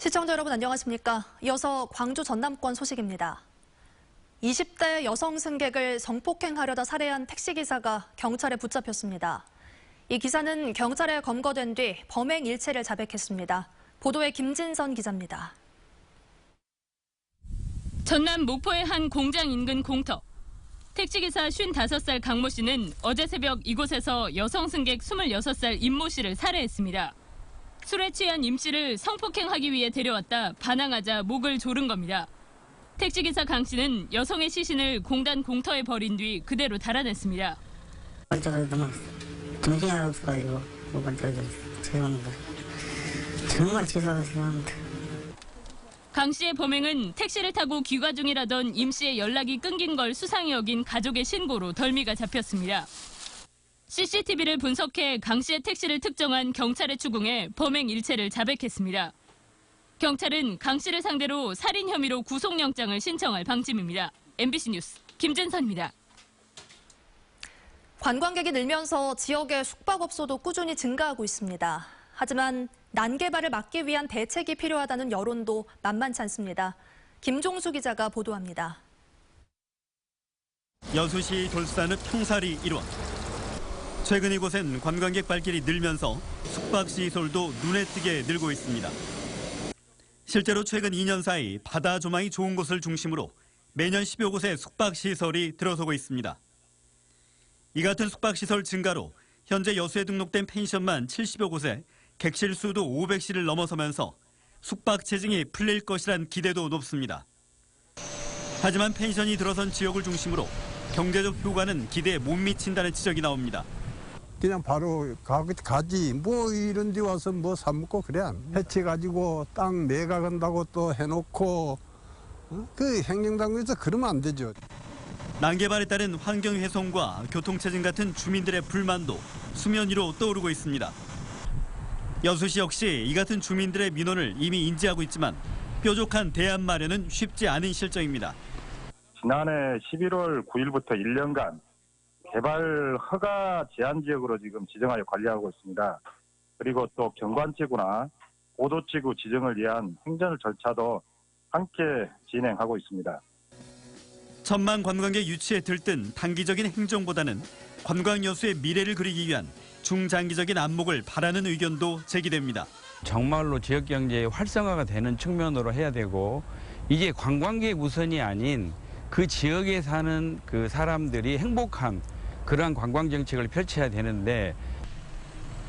시청자 여러분 안녕하십니까? 이어서 광주 전남권 소식입니다. 20대 여성 승객을 성폭행하려다 살해한 택시기사가 경찰에 붙잡혔습니다. 이 기사는 경찰에 검거된 뒤 범행 일체를 자백했습니다. 보도에 김진선 기자입니다. 전남 목포의 한 공장 인근 공터. 택시기사 55살 강모 씨는 어제 새벽 이곳에서 여성 승객 26살 임모 씨를 살해했습니다. 술에 취한 임 씨를 성폭행하기 위해 데려왔다 반항하자 목을 조른 겁니다. 택시기사 강 씨는 여성의 시신을 공단 공터에 버린 뒤 그대로 달아냈습니다. 정신이 없어가지고 못 번쩍여서 죄송합니다. 정말 죄송합니다. 강 씨의 범행은 택시를 타고 귀가 중이라던 임 씨의 연락이 끊긴 걸 수상히 여긴 가족의 신고로 덜미가 잡혔습니다. CCTV를 분석해 강 씨의 택시를 특정한 경찰에 추궁해 범행 일체를 자백했습니다. 경찰은 강 씨를 상대로 살인 혐의로 구속영장을 신청할 방침입니다. MBC 뉴스 김진선입니다. 관광객이 늘면서 지역의 숙박업소도 꾸준히 증가하고 있습니다. 하지만 난개발을 막기 위한 대책이 필요하다는 여론도 만만치 않습니다. 김종수 기자가 보도합니다. 여수시 돌산읍 평사리 1원. 최근 이곳엔 관광객 발길이 늘면서 숙박시설도 눈에 띄게 늘고 있습니다. 실제로 최근 2년 사이 바다 조망이 좋은 곳을 중심으로 매년 10여 곳의 숙박시설이 들어서고 있습니다. 이 같은 숙박시설 증가로 현재 여수에 등록된 펜션만 70여 곳에 객실 수도 500실을 넘어서면서 숙박 체증이 풀릴 것이란 기대도 높습니다. 하지만 펜션이 들어선 지역을 중심으로 경제적 효과는 기대에 못 미친다는 지적이 나옵니다. 그냥 바로 가지 뭐 이런 데 와서 뭐 사 먹고 그래. 해치가지고 땅 매각한다고 또 해놓고 그 행정당국에서 그러면 안 되죠. 난개발에 따른 환경훼손과 교통체증 같은 주민들의 불만도 수면 위로 떠오르고 있습니다. 여수시 역시 이 같은 주민들의 민원을 이미 인지하고 있지만 뾰족한 대안 마련은 쉽지 않은 실정입니다. 지난해 11월 9일부터 1년간 개발 허가 제한 지역으로 지금 지정하여 관리하고 있습니다. 그리고 또 경관지구나 고도지구 지정을 위한 행정 절차도 함께 진행하고 있습니다. 천만 관광객 유치에 들뜬 단기적인 행정보다는 관광 여수의 미래를 그리기 위한 중장기적인 안목을 바라는 의견도 제기됩니다. 정말로 지역경제의 활성화가 되는 측면으로 해야 되고 이게 관광객 우선이 아닌 그 지역에 사는 그 사람들이 행복한 그러한 관광 정책을 펼쳐야 되는데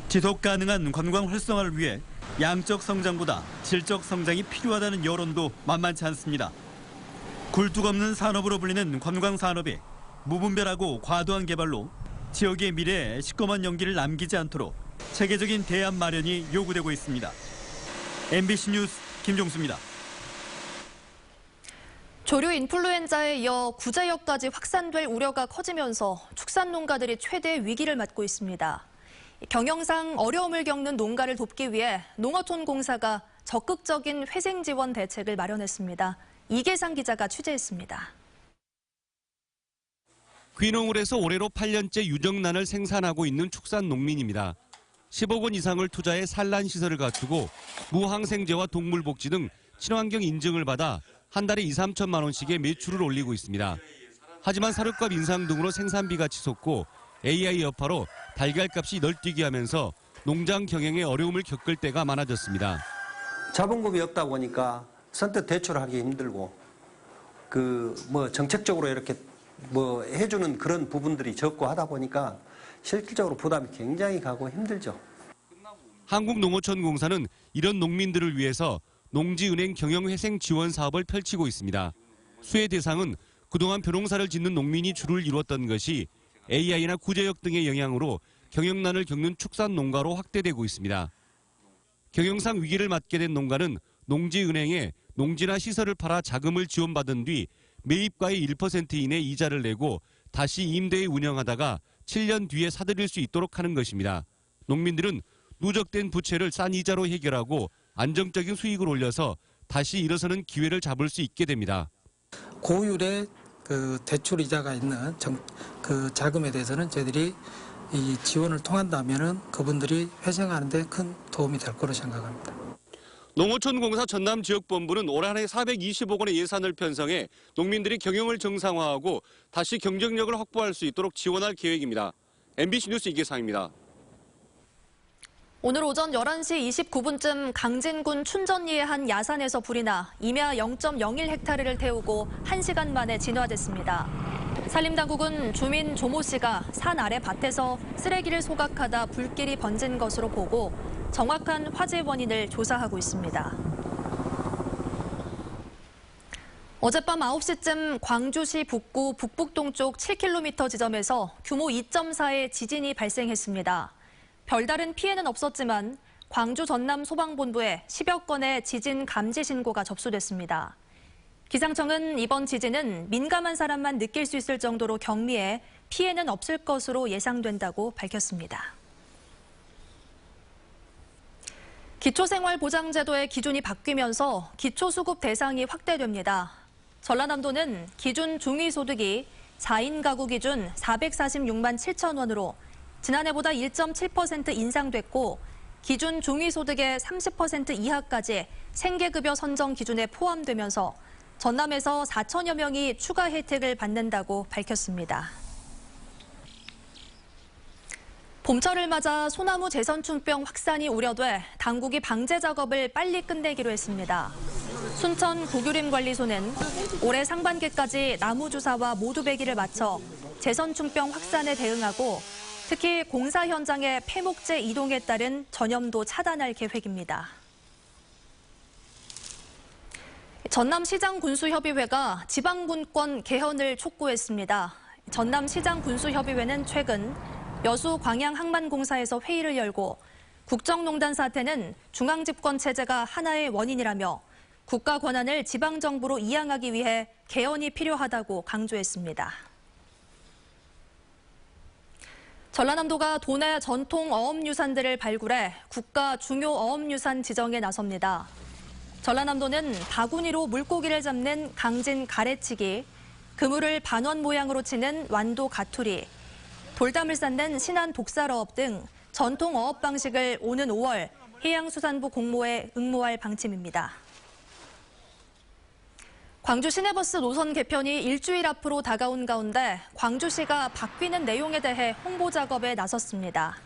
지속 가능한 관광 활성화를 위해 양적 성장보다 질적 성장이 필요하다는 여론도 만만치 않습니다. 굴뚝 없는 산업으로 불리는 관광 산업이 무분별하고 과도한 개발로 지역의 미래에 시꺼먼 연기를 남기지 않도록 체계적인 대안 마련이 요구되고 있습니다. MBC 뉴스 김종수입니다. 조류 인플루엔자에 이어 구제역까지 확산될 우려가 커지면서 축산 농가들이 최대 위기를 맞고 있습니다. 경영상 어려움을 겪는 농가를 돕기 위해 농어촌공사가 적극적인 회생 지원 대책을 마련했습니다. 이계상 기자가 취재했습니다. 귀농을 해서 올해로 8년째 유정란을 생산하고 있는 축산 농민입니다. 10억 원 이상을 투자해 산란시설을 갖추고 무항생제와 동물복지 등 친환경 인증을 받아 한 달에 2, 3천만 원씩의 매출을 올리고 있습니다. 하지만 사료값 인상 등으로 생산비가 치솟고 AI 여파로 달걀값이 널뛰게 하면서 농장 경영에 어려움을 겪을 때가 많아졌습니다. 자본금이 없다 보니까 선뜻 대출하기 힘들고 정책적으로 이렇게 해주는 그런 부분들이 적고 하다 보니까 실질적으로 부담이 굉장히 가고 힘들죠. 한국농어촌공사는 이런 농민들을 위해서 농지은행 경영회생 지원 사업을 펼치고 있습니다. 수혜 대상은 그동안 벼농사를 짓는 농민이 주를 이뤘던 것이 AI나 구제역 등의 영향으로 경영난을 겪는 축산 농가로 확대되고 있습니다. 경영상 위기를 맞게 된 농가는 농지은행에 농지나 시설을 팔아 자금을 지원받은 뒤 매입가의 1% 이내 이자를 내고 다시 임대에 운영하다가 7년 뒤에 사들일 수 있도록 하는 것입니다. 농민들은 누적된 부채를 싼 이자로 해결하고 안정적인 수익을 올려서 다시 일어서는 기회를 잡을 수 있게 됩니다. 고율의 대출 이자가 있는 자금에 대해서는 저희들이 이 지원을 통한다면은 그분들이 회생하는 데 큰 도움이 될 거로 생각합니다. 농어촌공사 전남지역본부는 올 한 해 420억 원의 예산을 편성해 농민들이 경영을 정상화하고 다시 경쟁력을 확보할 수 있도록 지원할 계획입니다. MBC 뉴스 이계상입니다. 오늘 오전 11시 29분쯤 강진군 춘전리의 한 야산에서 불이 나 임야 0.01헥타르를 태우고 1시간 만에 진화됐습니다. 산림당국은 주민 조모 씨가 산 아래 밭에서 쓰레기를 소각하다 불길이 번진 것으로 보고 정확한 화재 원인을 조사하고 있습니다. 어젯밤 9시쯤 광주시 북구 북북동쪽 7km 지점에서 규모 2.4의 지진이 발생했습니다. 별다른 피해는 없었지만 광주 전남 소방본부에 10여 건의 지진 감지 신고가 접수됐습니다. 기상청은 이번 지진은 민감한 사람만 느낄 수 있을 정도로 경미해 피해는 없을 것으로 예상된다고 밝혔습니다. 기초생활보장제도의 기준이 바뀌면서 기초수급 대상이 확대됩니다. 전라남도는 기준 중위소득이 4인 가구 기준 446만 7천 원으로 지난해보다 1.7% 인상됐고 기준 중위소득의 30% 이하까지 생계급여 선정 기준에 포함되면서 전남에서 4천여 명이 추가 혜택을 받는다고 밝혔습니다. 봄철을 맞아 소나무 재선충병 확산이 우려돼 당국이 방제 작업을 빨리 끝내기로 했습니다. 순천 고규림관리소는 올해 상반기까지 나무 주사와 모두 배기를 마쳐 재선충병 확산에 대응하고 특히 공사 현장의 폐목재 이동에 따른 전염도 차단할 계획입니다. 전남시장군수협의회가 지방군권 개헌을 촉구했습니다. 전남시장군수협의회는 최근 여수 광양항만공사에서 회의를 열고 국정농단 사태는 중앙집권체제가 하나의 원인이라며 국가 권한을 지방정부로 이양하기 위해 개헌이 필요하다고 강조했습니다. 전라남도가 도내 전통 어업유산들을 발굴해 국가 중요 어업유산 지정에 나섭니다. 전라남도는 바구니로 물고기를 잡는 강진 가래치기, 그물을 반원 모양으로 치는 완도 가투리, 돌담을 쌓는 신안 독살어업 등 전통 어업 방식을 오는 5월 해양수산부 공모에 응모할 방침입니다. 광주 시내버스 노선 개편이 일주일 앞으로 다가온 가운데 광주시가 바뀌는 내용에 대해 홍보 작업에 나섰습니다.